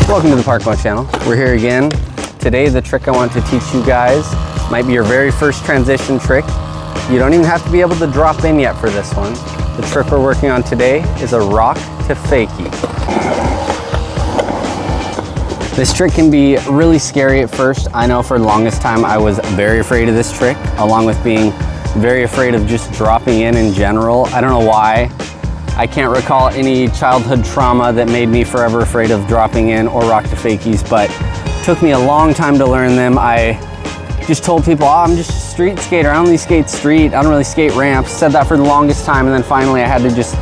Welcome to the Park1 channel. We're here again. Today the trick I want to teach you guys might be your very first transition trick. You don't even have to be able to drop in yet for this one. The trick we're working on today is a rock to fakie. This trick can be really scary at first. I know for the longest time I was very afraid of this trick, along with being very afraid of just dropping in general. I don't know why. I can't recall any childhood trauma that made me forever afraid of dropping in or rock to fakies, but it took me a long time to learn them. I just told people, oh, I'm just a street skater. I only skate street. I don't really skate ramps. Said that for the longest time, and then finally I had to just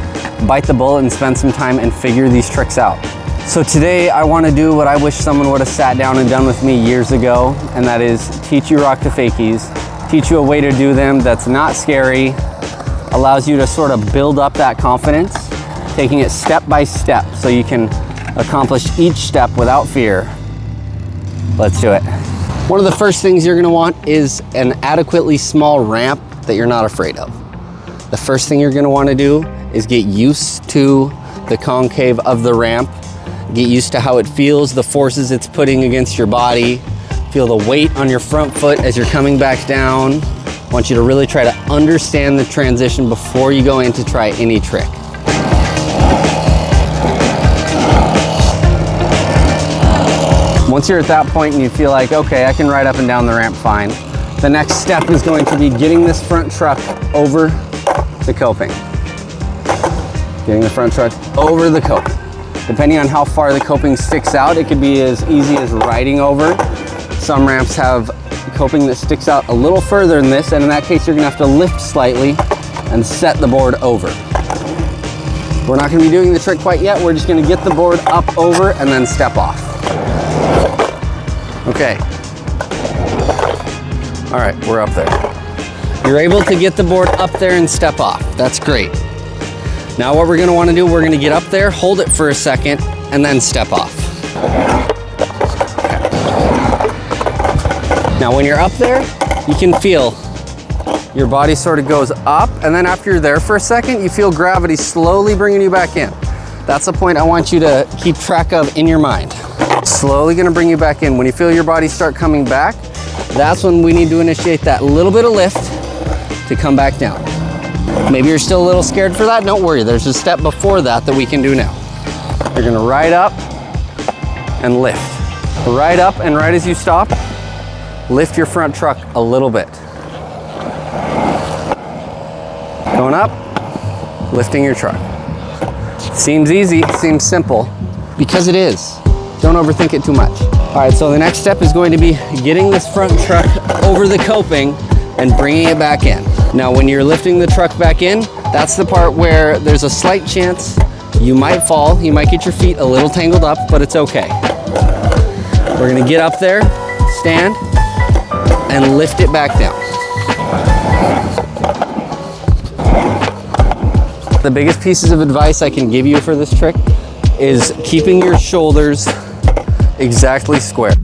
bite the bullet and spend some time and figure these tricks out. So today I want to do what I wish someone would have sat down and done with me years ago, and that is teach you rock to fakies, teach you a way to do them that's not scary, allows you to sort of build up that confidence, taking it step by step so you can accomplish each step without fear. Let's do it. One of the first things you're gonna want is an adequately small ramp that you're not afraid of. The first thing you're gonna wanna do is get used to the concave of the ramp, get used to how it feels, the forces it's putting against your body, feel the weight on your front foot as you're coming back down. I want you to really try to understand the transition before you go in to try any trick. Once you're at that point and you feel like, okay, I can ride up and down the ramp fine, the next step is going to be getting this front truck over the coping. Getting the front truck over the coping. Depending on how far the coping sticks out, it could be as easy as riding over. Some ramps have coping that sticks out a little further than this, and in that case you're gonna have to lift slightly and set the board over. We're not gonna be doing the trick quite yet. We're just gonna get the board up over and then step off. Okay. All right, we're up there. You're able to get the board up there and step off. That's great. Now what we're gonna wanna do, we're gonna get up there, hold it for a second, and then step off. Now when you're up there, you can feel your body sort of goes up, and then after you're there for a second, you feel gravity slowly bringing you back in. That's the point I want you to keep track of in your mind. Slowly gonna bring you back in. When you feel your body start coming back, that's when we need to initiate that little bit of lift to come back down. Maybe you're still a little scared for that, don't worry. There's a step before that we can do now. You're gonna ride up and lift. Ride up, and right as you stop, lift your front truck a little bit. Going up, lifting your truck. Seems easy, seems simple, because it is. Don't overthink it too much. All right, so the next step is going to be getting this front truck over the coping and bringing it back in. Now, when you're lifting the truck back in, that's the part where there's a slight chance you might fall, you might get your feet a little tangled up, but it's okay. We're gonna get up there, stand, and lift it back down. The biggest pieces of advice I can give you for this trick is keeping your shoulders exactly square.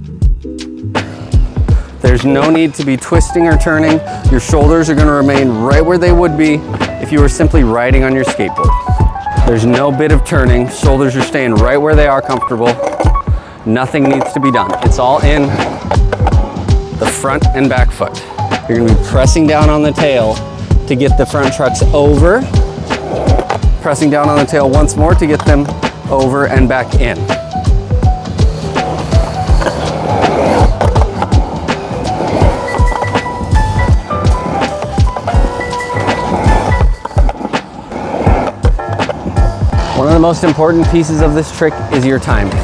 There's no need to be twisting or turning. Your shoulders are gonna remain right where they would be if you were simply riding on your skateboard. There's no bit of turning. Shoulders are staying right where they are comfortable. Nothing needs to be done. It's all in the front and back foot. You're gonna be pressing down on the tail to get the front trucks over, pressing down on the tail once more to get them over and back in. One of the most important pieces of this trick is your timing.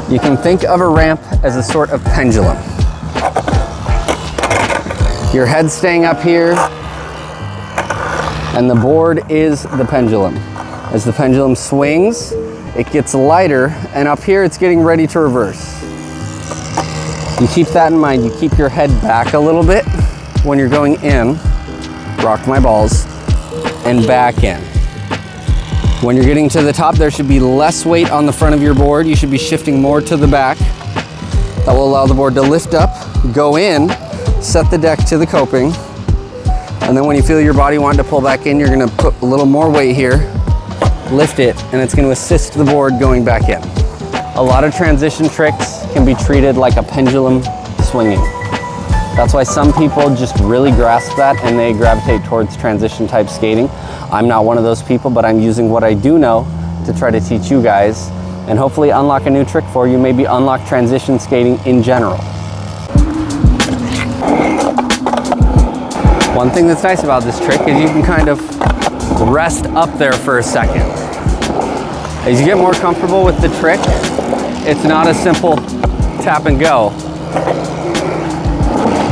You can think of a ramp as a sort of pendulum. Your head's staying up here, and the board is the pendulum. As the pendulum swings, it gets lighter, and up here it's getting ready to reverse. You keep that in mind. You keep your head back a little bit when you're going in, rock my balls, and back in. When you're getting to the top, there should be less weight on the front of your board. You should be shifting more to the back. That will allow the board to lift up, go in, set the deck to the coping, and then when you feel your body wanting to pull back in, you're gonna put a little more weight here. lift it, and it's going to assist the board going back in. A lot of transition tricks can be treated like a pendulum swinging. That's why some people just really grasp that and they gravitate towards transition type skating. I'm not one of those people, but I'm using what I do know to try to teach you guys and hopefully unlock a new trick for you, maybe unlock transition skating in general. One thing that's nice about this trick is you can kind of rest up there for a second. As you get more comfortable with the trick, it's not a simple tap and go.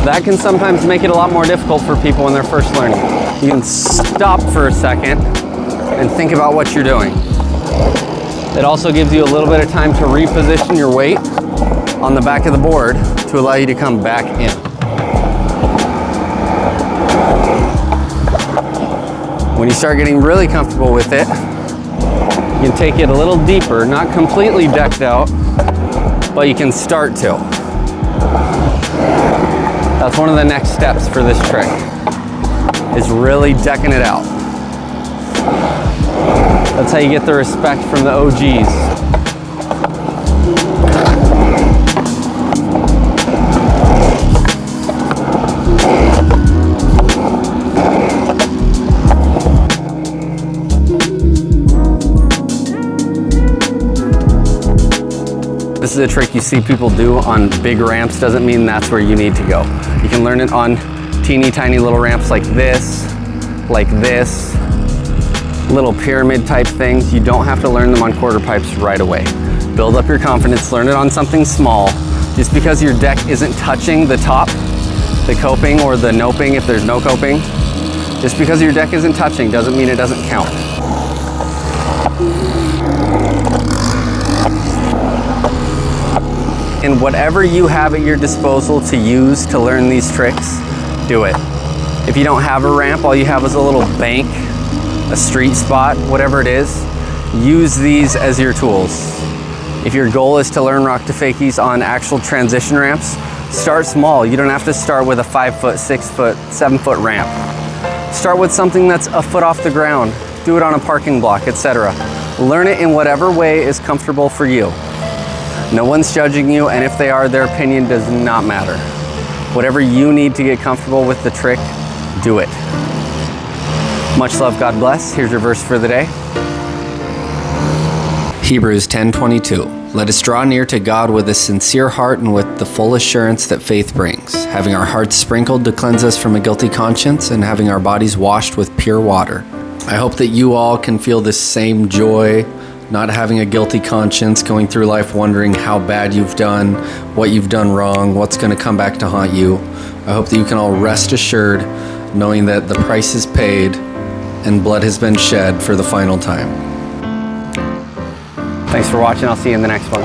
That can sometimes make it a lot more difficult for people when they're first learning. You can stop for a second and think about what you're doing. It also gives you a little bit of time to reposition your weight on the back of the board to allow you to come back in. When you start getting really comfortable with it, you can take it a little deeper, not completely decked out, but you can start to. That's one of the next steps for this trick, is really decking it out. That's how you get the respect from the OGs. This is a trick you see people do on big ramps. Doesn't mean that's where you need to go. You can learn it on teeny tiny little ramps like this, little pyramid type things. You don't have to learn them on quarter pipes right away. Build up your confidence, learn it on something small. Just because your deck isn't touching the top, the coping or the noping if there's no coping, just because your deck isn't touching doesn't mean it doesn't count. And whatever you have at your disposal to use to learn these tricks, do it. If you don't have a ramp, all you have is a little bank, a street spot, whatever it is, use these as your tools. If your goal is to learn rock to fakies on actual transition ramps, start small. You don't have to start with a 5 foot, 6 foot, 7 foot ramp. Start with something that's a foot off the ground. Do it on a parking block, etc. Learn it in whatever way is comfortable for you. No one's judging you, and if they are, their opinion does not matter. Whatever you need to get comfortable with the trick, do it. Much love, God bless. Here's your verse for the day. Hebrews 10:22. Let us draw near to God with a sincere heart and with the full assurance that faith brings, having our hearts sprinkled to cleanse us from a guilty conscience and having our bodies washed with pure water. I hope that you all can feel this same joy, not having a guilty conscience, going through life wondering how bad you've done, what you've done wrong, what's going to come back to haunt you. I hope that you can all rest assured knowing that the price is paid and blood has been shed for the final time. Thanks for watching. I'll see you in the next one.